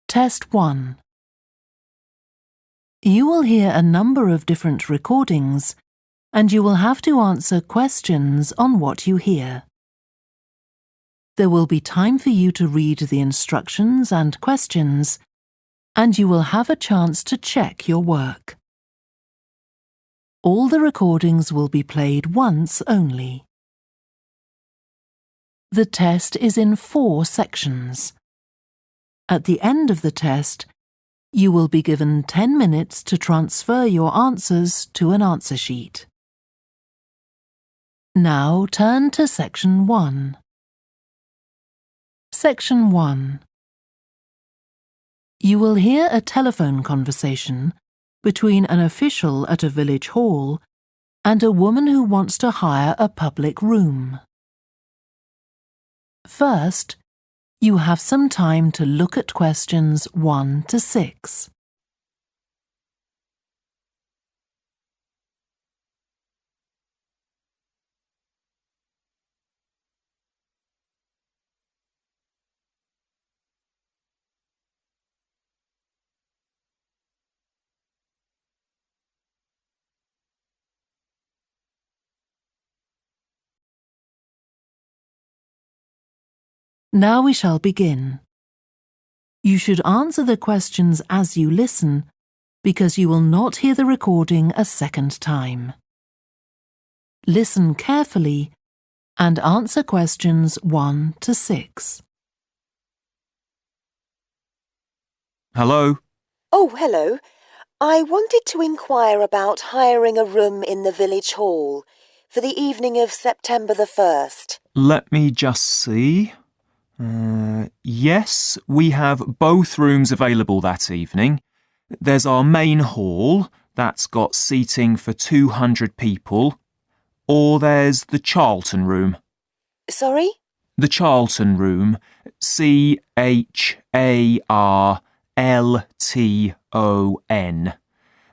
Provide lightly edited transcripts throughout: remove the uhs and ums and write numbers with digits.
Test 1. You will hear a number of different recordings, and you will have to answer questions on what you hear. There will be time for you to read the instructions and questions, and you will have a chance to check your work. All the recordings will be played once only. The test is in 4 sections. At the end of the test, you will be given 10 minutes to transfer your answers to an answer sheet. Now turn to Section 1. Section 1. You will hear a telephone conversation between an official at a village hall and a woman who wants to hire a public room. First, you have some time to look at questions 1 to 6. Now we shall begin. You should answer the questions as you listen, because you will not hear the recording a second time. Listen carefully and answer questions 1 to 6. Hello? Oh, hello. I wanted to inquire about hiring a room in the village hall for the evening of September the 1st. Let me just see. Yes, we have both rooms available that evening. There's our main hall, that's got seating for 200 people, or there's the Charlton room. Sorry? The Charlton room, CHARLTON.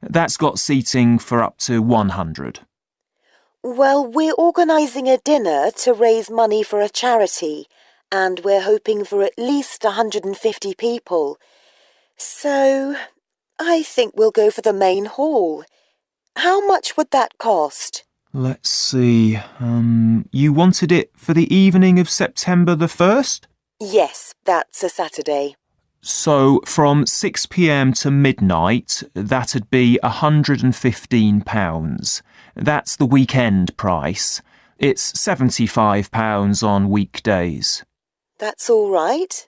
That's got seating for up to 100. Well, we're organising a dinner to raise money for a charity, and we're hoping for at least 150 people. So, I think we'll go for the main hall. How much would that cost? Let's see. You wanted it for the evening of September the 1st? Yes, that's a Saturday. So from 6 p.m. to midnight, that'd be £115. That's the weekend price. It's £75 on weekdays. That's all right.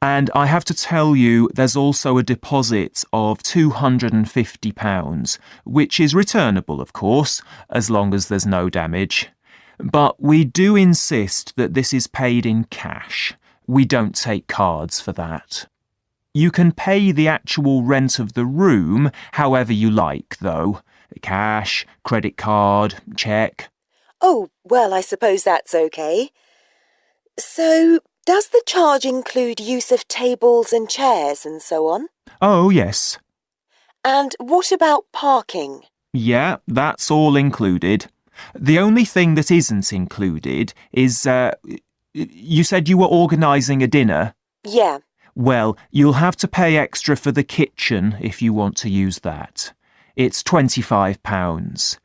And I have to tell you, there's also a deposit of £250, which is returnable, of course, as long as there's no damage. But we do insist that this is paid in cash. We don't take cards for that. You can pay the actual rent of the room however you like, though. Cash, credit card, cheque. Oh, well, I suppose that's okay. So, does the charge include use of tables and chairs and so on? Oh, yes. And what about parking? Yeah, that's all included. The only thing that isn't included is, you said you were organising a dinner? Yeah. Well, you'll have to pay extra for the kitchen if you want to use that. It's £25.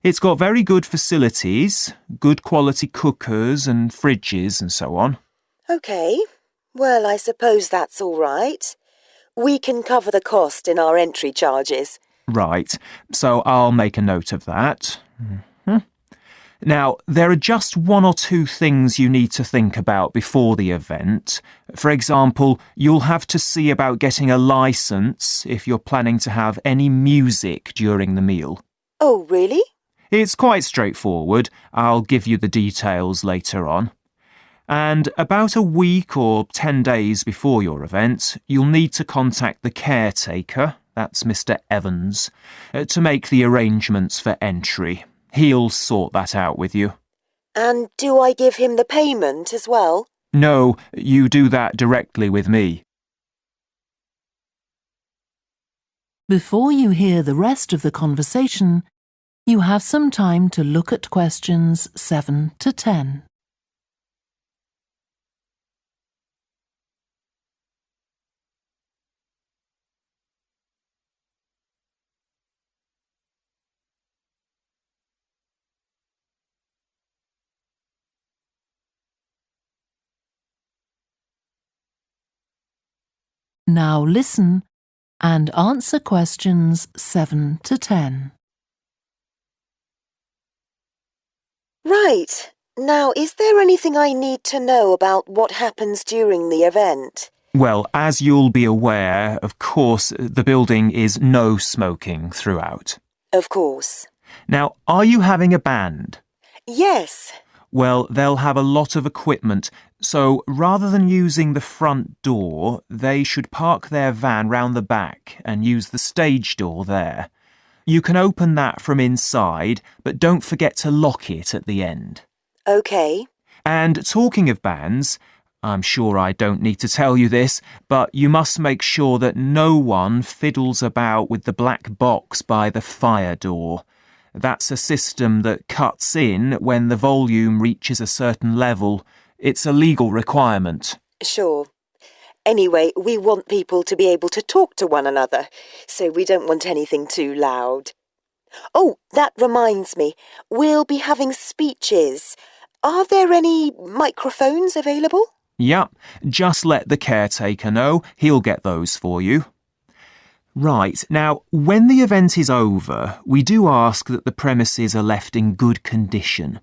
It's got very good facilities, good quality cookers and fridges and so on. OK. Well, I suppose that's all right. We can cover the cost in our entry charges. Right, so I'll make a note of that. Now, there are just 1 or 2 things you need to think about before the event. For example, you'll have to see about getting a licence if you're planning to have any music during the meal. Oh, really? It's quite straightforward. I'll give you the details later on. And about a week or 10 days before your event, you'll need to contact the caretaker, that's Mr. Ebenz, to make the arrangements for entry. He'll sort that out with you. And do I give him the payment as well? No, you do that directly with me. Before you hear the rest of the conversation, you have some time to look at questions 7 to 10. Now listen and answer questions 7 to 10. Right. Now, is there anything I need to know about what happens during the event? Well, as you'll be aware, of course, the building is no smoking throughout. Of course. Now, are you having a band? Yes. Well, they'll have a lot of equipment, so rather than using the front door, they should park their van round the back and use the stage door there. You can open that from inside, but don't forget to lock it at the end. OK. And talking of bands, I'm sure I don't need to tell you this, but you must make sure that no one fiddles about with the black box by the fire door. That's a system that cuts in when the volume reaches a certain level. It's a legal requirement. Sure. Anyway, we want people to be able to talk to one another, so we don't want anything too loud. Oh, that reminds me. We'll be having speeches. Are there any microphones available? Yep, just let the caretaker know. He'll get those for you. Right, now, when the event is over, we do ask that the premises are left in good condition.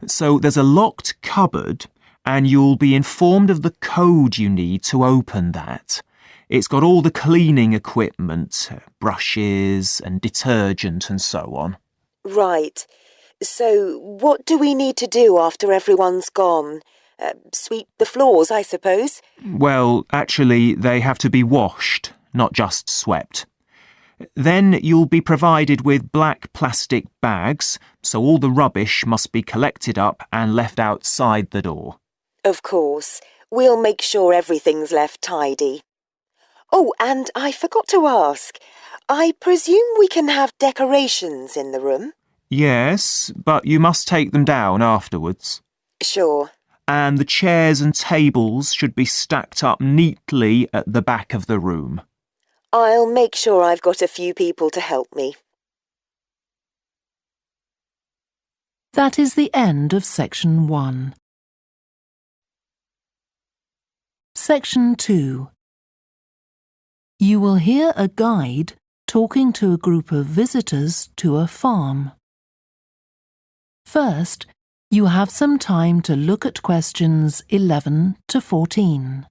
So there's a locked cupboard, and you'll be informed of the code you need to open that. It's got all the cleaning equipment, brushes and detergent and so on. Right. So what do we need to do after everyone's gone? Sweep the floors, I suppose? Well, actually, they have to be washed, not just swept. Then you'll be provided with black plastic bags, so all the rubbish must be collected up and left outside the door. Of course. We'll make sure everything's left tidy. Oh, and I forgot to ask. I presume we can have decorations in the room? Yes, but you must take them down afterwards. Sure. And the chairs and tables should be stacked up neatly at the back of the room. I'll make sure I've got a few people to help me. That is the end of Section 1. Section 2. You will hear a guide talking to a group of visitors to a farm. First, you have some time to look at questions 11 to 14.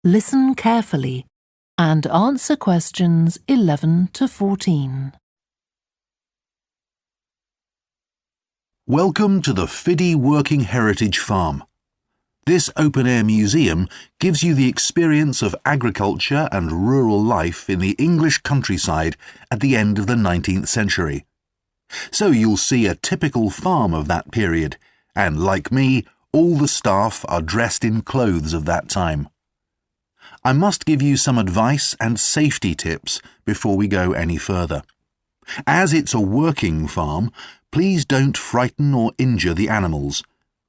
Listen carefully and answer questions 11 to 14. Welcome to the Fiddy Working Heritage Farm. This open-air museum gives you the experience of agriculture and rural life in the English countryside at the end of the 19th century. So you'll see a typical farm of that period, and like me, all the staff are dressed in clothes of that time. I must give you some advice and safety tips before we go any further. As it's a working farm, please don't frighten or injure the animals.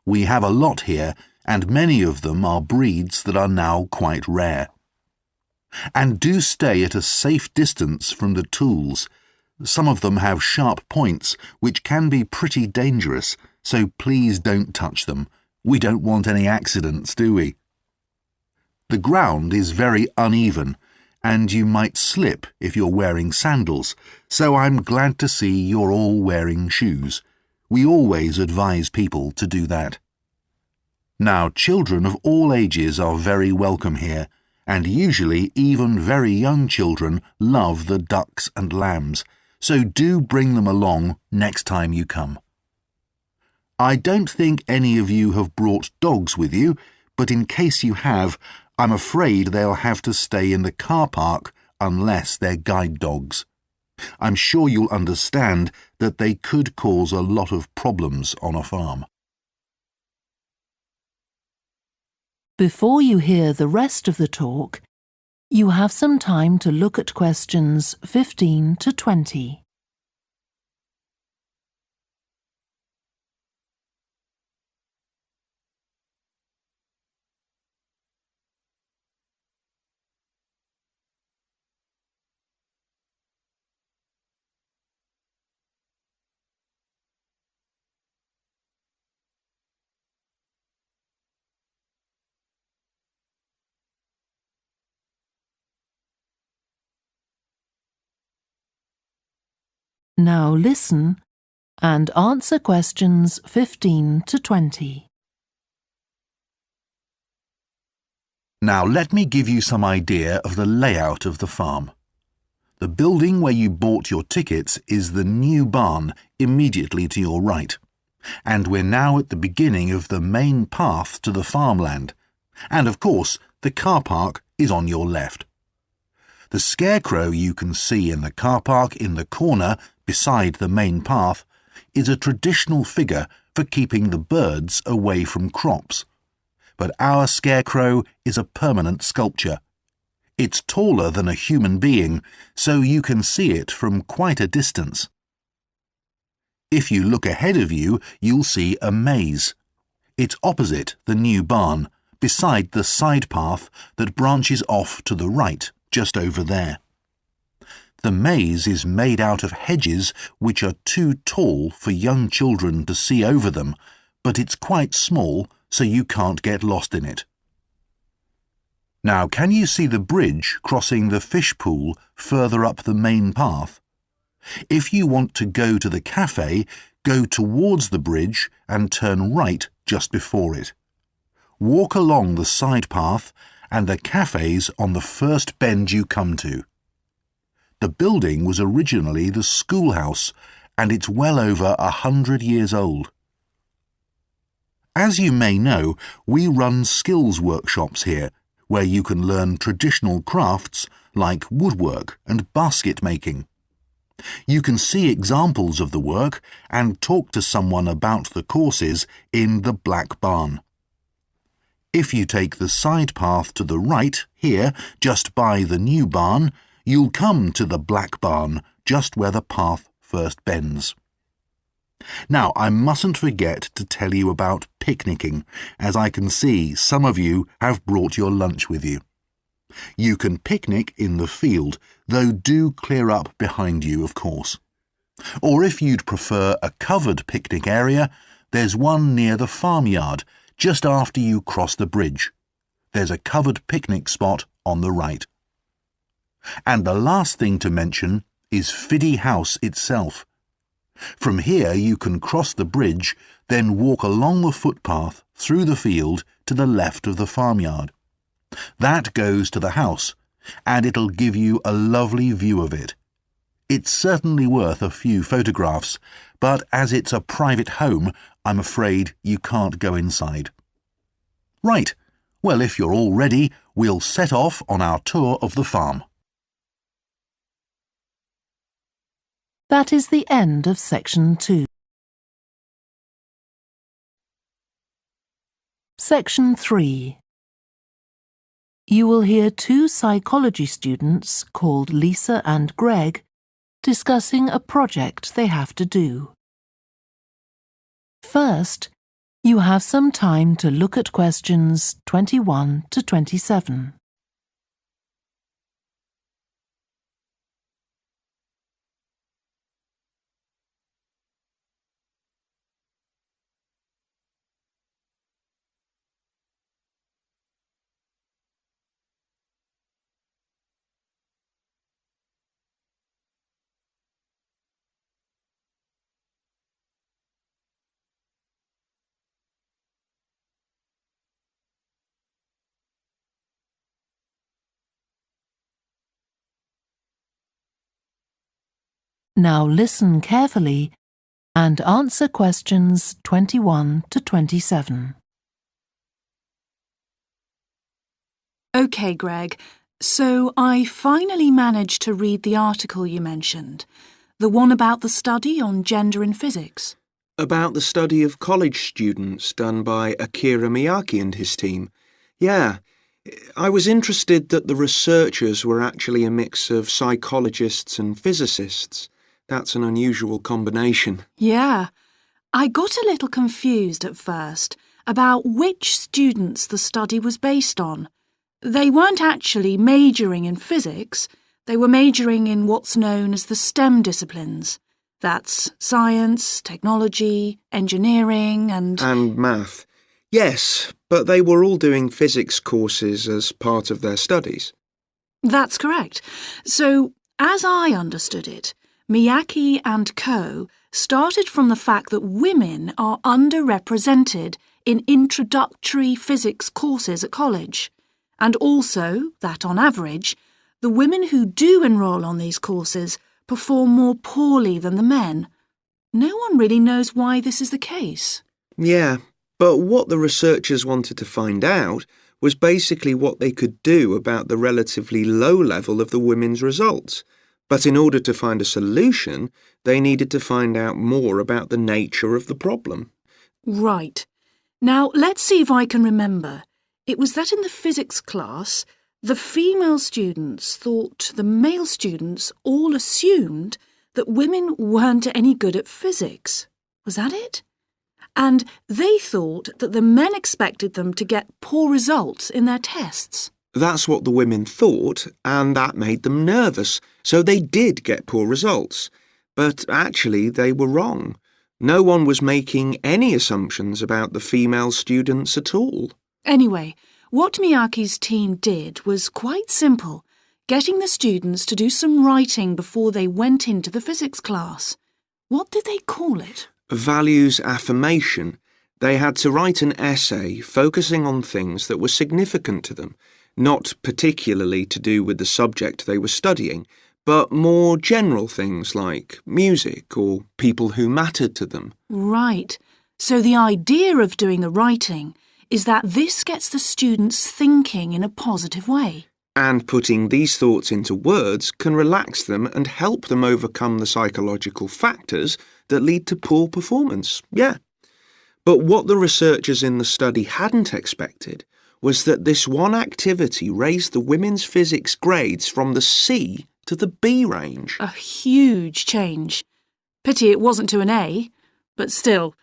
We have a lot here, and many of them are breeds that are now quite rare. And do stay at a safe distance from the tools. Some of them have sharp points, which can be pretty dangerous, so please don't touch them. We don't want any accidents, do we? The ground is very uneven, and you might slip if you're wearing sandals, so I'm glad to see you're all wearing shoes. We always advise people to do that. Now, children of all ages are very welcome here, and usually even very young children love the ducks and lambs, so do bring them along next time you come. I don't think any of you have brought dogs with you, but in case you have, I'm afraid they'll have to stay in the car park unless they're guide dogs. I'm sure you'll understand that they could cause a lot of problems on a farm. Before you hear the rest of the talk, you have some time to look at questions 15 to 20. Now listen and answer questions 15 to 20. Now let me give you some idea of the layout of the farm. The building where you bought your tickets is the new barn immediately to your right, and we're now at the beginning of the main path to the farmland, and of course the car park is on your left. The scarecrow you can see in the car park in the corner beside the main path is a traditional figure for keeping the birds away from crops. But our scarecrow is a permanent sculpture. It's taller than a human being, so you can see it from quite a distance. If you look ahead of you, you'll see a maze. It's opposite the new barn, beside the side path that branches off to the right, just over there. The maze is made out of hedges which are too tall for young children to see over them, but it's quite small, so you can't get lost in it. Now, can you see the bridge crossing the fish pool further up the main path? If you want to go to the cafe, go towards the bridge and turn right just before it. Walk along the side path and the cafe's on the first bend you come to. The building was originally the schoolhouse, and it's well over 100 years old. As you may know, we run skills workshops here, where you can learn traditional crafts like woodwork and basket making. You can see examples of the work and talk to someone about the courses in the Black Barn. If you take the side path to the right, here, just by the new barn, you'll come to the Black Barn, just where the path first bends. Now, I mustn't forget to tell you about picnicking, as I can see some of you have brought your lunch with you. You can picnic in the field, though do clear up behind you, of course. Or if you'd prefer a covered picnic area, there's one near the farmyard, just after you cross the bridge. There's a covered picnic spot on the right. And the last thing to mention is Fiddy House itself. From here you can cross the bridge, then walk along the footpath through the field to the left of the farmyard. That goes to the house, and it'll give you a lovely view of it. It's certainly worth a few photographs, but as it's a private home, I'm afraid you can't go inside. Right, well, if you're all ready, we'll set off on our tour of the farm. That is the end of section 2. Section 3. You will hear two psychology students called Lisa and Greg discussing a project they have to do. First, you have some time to look at questions 21 to 27. Now listen carefully and answer questions 21 to 27. OK, Greg, so I finally managed to read the article you mentioned, the one about the study on gender in physics. About the study of college students done by Akira Miyake and his team. Yeah, I was interested that the researchers were actually a mix of psychologists and physicists. That's an unusual combination. Yeah, I got a little confused at first about which students the study was based on. They weren't actually majoring in physics, they were majoring in what's known as the STEM disciplines. That's science, technology, engineering and math. Yes, but they were all doing physics courses as part of their studies. That's correct. So, as I understood it, Miyake and co. started from the fact that women are underrepresented in introductory physics courses at college, and also that, on average, the women who do enrol on these courses perform more poorly than the men. No one really knows why this is the case. Yeah, but what the researchers wanted to find out was basically what they could do about the relatively low level of the women's results. But in order to find a solution, they needed to find out more about the nature of the problem. Right. Now, let's see if I can remember. It was that in the physics class, the female students thought the male students all assumed that women weren't any good at physics. Was that it? And they thought that the men expected them to get poor results in their tests. That's what the women thought, and that made them nervous, so they did get poor results. But actually, they were wrong. No one was making any assumptions about the female students at all. Anyway, what Miyake's team did was quite simple, getting the students to do some writing before they went into the physics class. What did they call it? Values affirmation. They had to write an essay focusing on things that were significant to them, not particularly to do with the subject they were studying, but more general things like music or people who mattered to them. Right. So the idea of doing the writing is that this gets the students thinking in a positive way. And putting these thoughts into words can relax them and help them overcome the psychological factors that lead to poor performance. Yeah. But what the researchers in the study hadn't expected was that this one activity raised the women's physics grades from the C to the B range. A huge change. Pity it wasn't to an A, but still.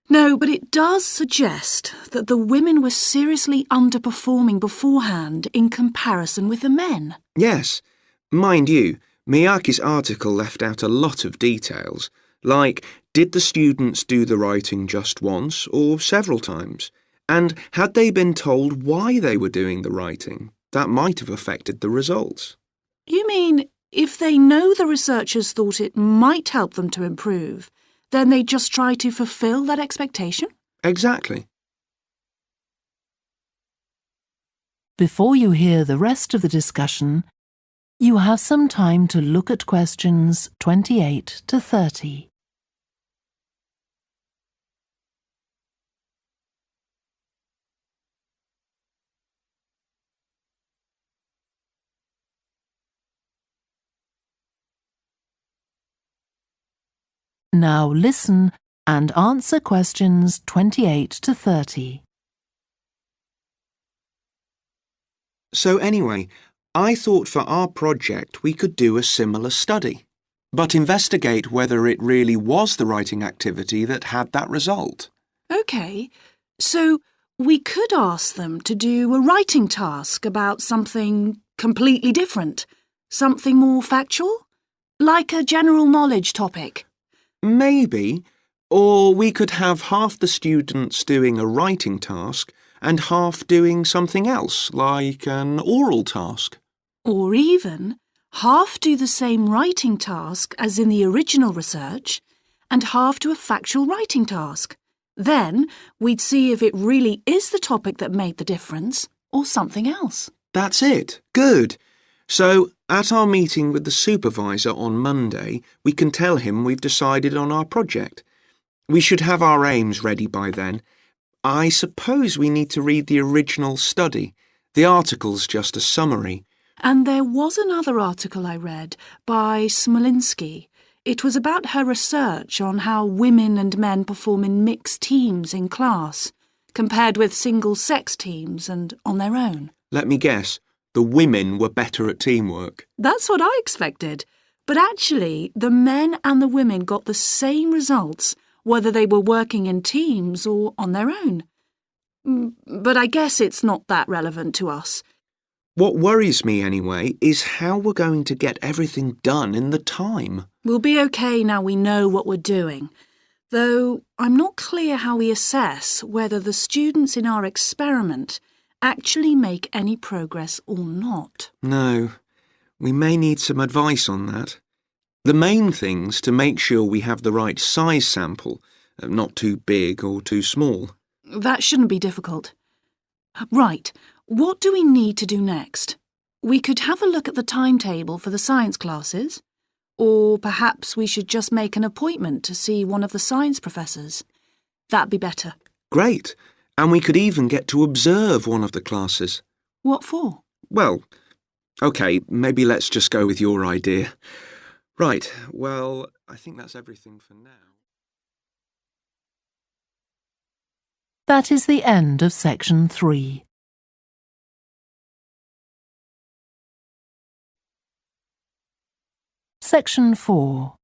No, but it does suggest that the women were seriously underperforming beforehand in comparison with the men. Yes. Mind you, Miyake's article left out a lot of details, like did the students do the writing just once or several times? And had they been told why they were doing the writing? That might have affected the results. You mean if they know the researchers thought it might help them to improve, then they just try to fulfill that expectation? Exactly. Before you hear the rest of the discussion, you have some time to look at questions 28 to 30. Now listen and answer questions 28 to 30. So anyway, I thought for our project we could do a similar study, but investigate whether it really was the writing activity that had that result. OK, so we could ask them to do a writing task about something completely different, something more factual, like a general knowledge topic. Maybe. Or we could have half the students doing a writing task and half doing something else, like an oral task. Or even half do the same writing task as in the original research and half do a factual writing task. Then we'd see if it really is the topic that made the difference or something else. That's it. Good. So, at our meeting with the supervisor on Monday, we can tell him we've decided on our project. We should have our aims ready by then. I suppose we need to read the original study. The article's just a summary. And there was another article I read by Smolinski. It was about her research on how women and men perform in mixed teams in class, compared with single-sex teams and on their own. Let me guess. The women were better at teamwork. That's what I expected. But actually, the men and the women got the same results, whether they were working in teams or on their own. But I guess it's not that relevant to us. What worries me, anyway, is how we're going to get everything done in the time. We'll be okay now we know what we're doing. Though I'm not clear how we assess whether the students in our experiment actually make any progress or not. No, we may need some advice on that. The main thing's to make sure we have the right size sample, not too big or too small. That shouldn't be difficult. Right, what do we need to do next? We could have a look at the timetable for the science classes, or perhaps we should just make an appointment to see one of the science professors. That'd be better. Great. And we could even get to observe one of the classes. What for? Well, OK, maybe let's just go with your idea. Right, well, I think that's everything for now. That is the end of section 3. Section 4.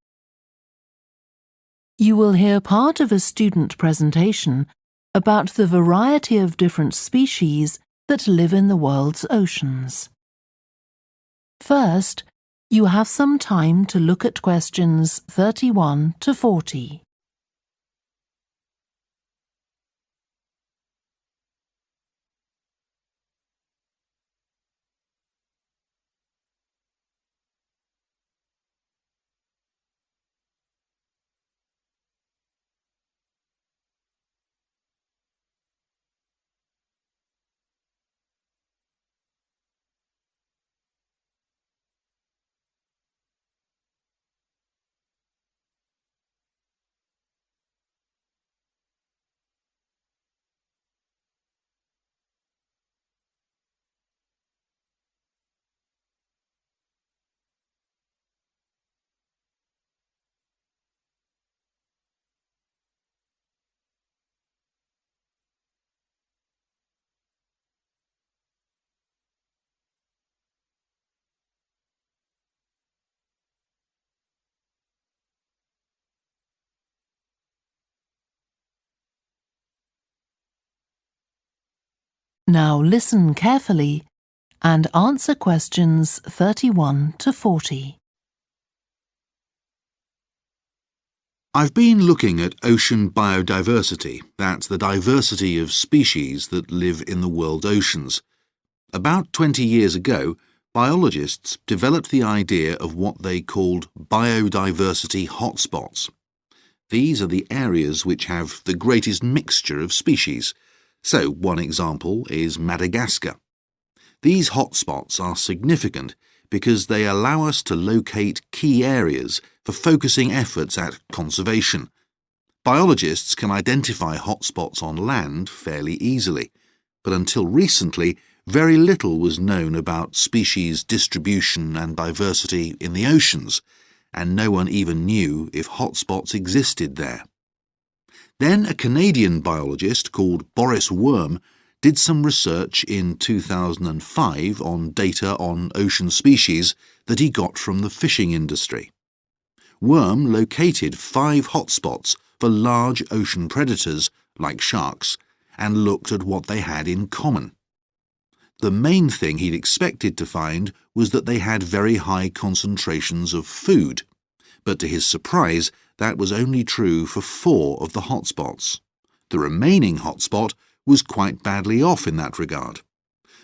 You will hear part of a student presentation about the variety of different species that live in the world's oceans. First, you have some time to look at questions 31 to 40. Now listen carefully and answer questions 31 to 40. I've been looking at ocean biodiversity, that's the diversity of species that live in the world's oceans. About 20 years ago, biologists developed the idea of what they called biodiversity hotspots. These are the areas which have the greatest mixture of species. So, one example is Madagascar. These hotspots are significant because they allow us to locate key areas for focusing efforts at conservation. Biologists can identify hotspots on land fairly easily, but until recently, very little was known about species distribution and diversity in the oceans, and no one even knew if hotspots existed there. Then a Canadian biologist called Boris Worm did some research in 2005 on data on ocean species that he got from the fishing industry. Worm located 5 hotspots for large ocean predators, like sharks, and looked at what they had in common. The main thing he'd expected to find was that they had very high concentrations of food, but to his surprise, that was only true for 4 of the hotspots. The remaining hotspot was quite badly off in that regard.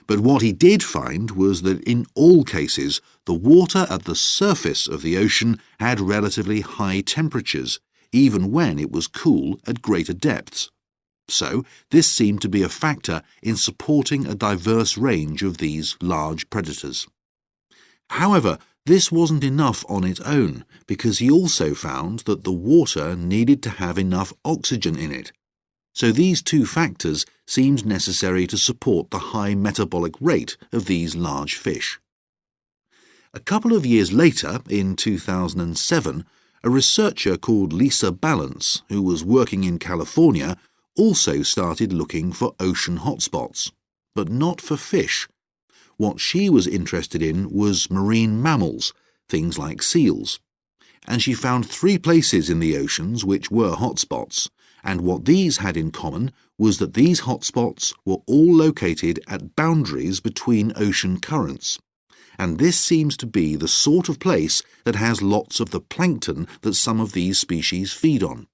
But what he did find was that in all cases, the water at the surface of the ocean had relatively high temperatures, even when it was cool at greater depths. So, this seemed to be a factor in supporting a diverse range of these large predators. However, this wasn't enough on its own, because he also found that the water needed to have enough oxygen in it. So these 2 factors seemed necessary to support the high metabolic rate of these large fish. A couple of years later, in 2007, a researcher called Lisa Balance, who was working in California, also started looking for ocean hotspots, but not for fish. What she was interested in was marine mammals, things like seals. And she found 3 places in the oceans which were hotspots, and what these had in common was that these hotspots were all located at boundaries between ocean currents. And this seems to be the sort of place that has lots of the plankton that some of these species feed on.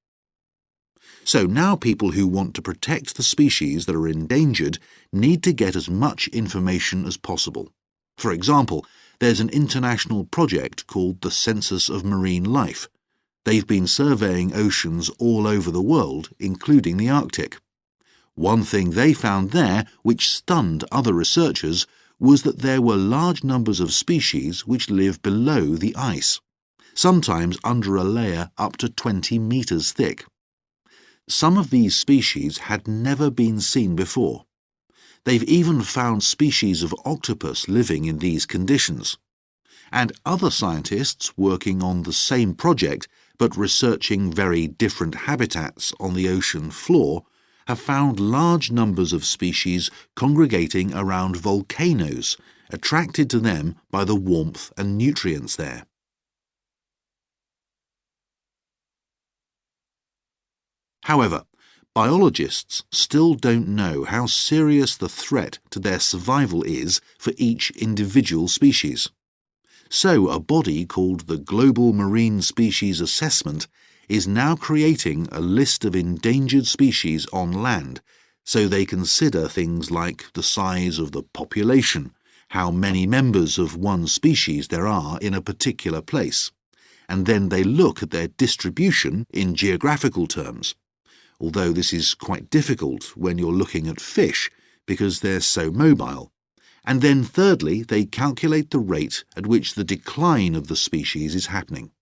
So now people who want to protect the species that are endangered need to get as much information as possible. For example, There's an international project called the Census of Marine Life. They've been surveying oceans all over the world, including the Arctic. One thing they found there, which stunned other researchers, was that there were large numbers of species which live below the ice, sometimes under a layer up to 20 metres thick. Some of these species had never been seen before. They've even found species of octopus living in these conditions. And other scientists working on the same project but researching very different habitats on the ocean floor have found large numbers of species congregating around volcanoes, attracted to them by the warmth and nutrients there. However, biologists still don't know how serious the threat to their survival is for each individual species. So a body called the Global Marine Species Assessment is now creating a list of endangered species on land, so they consider things like the size of the population, how many members of one species there are in a particular place, and then they look at their distribution in geographical terms, although this is quite difficult when you're looking at fish because they're so mobile. And then thirdly, they calculate the rate at which the decline of the species is happening.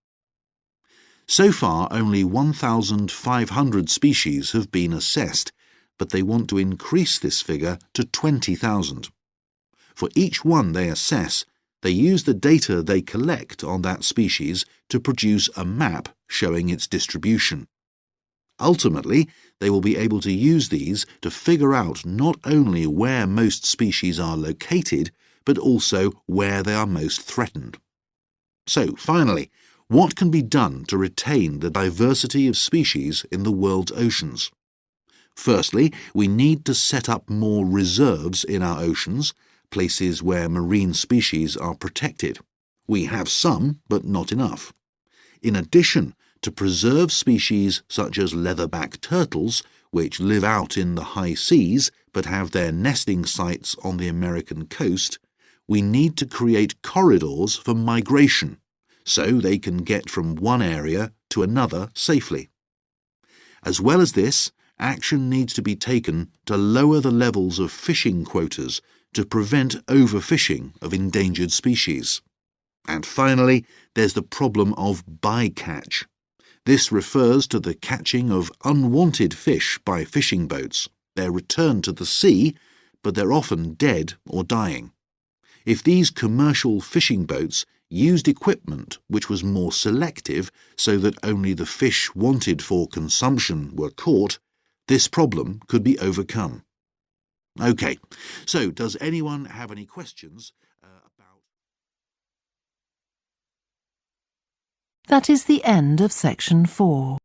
So far, only 1,500 species have been assessed, but they want to increase this figure to 20,000. For each one they assess, they use the data they collect on that species to produce a map showing its distribution. Ultimately, they will be able to use these to figure out not only where most species are located, but also where they are most threatened. So, finally, what can be done to retain the diversity of species in the world's oceans? Firstly, we need to set up more reserves in our oceans, places where marine species are protected. We have some, but not enough. In addition, to preserve species such as leatherback turtles, which live out in the high seas but have their nesting sites on the American coast, we need to create corridors for migration, so they can get from one area to another safely. As well as this, action needs to be taken to lower the levels of fishing quotas to prevent overfishing of endangered species. And finally, there's the problem of bycatch. This refers to the catching of unwanted fish by fishing boats. They're returned to the sea, but they're often dead or dying. If these commercial fishing boats used equipment which was more selective so that only the fish wanted for consumption were caught, this problem could be overcome. OK, so does anyone have any questions about... That is the end of section 4.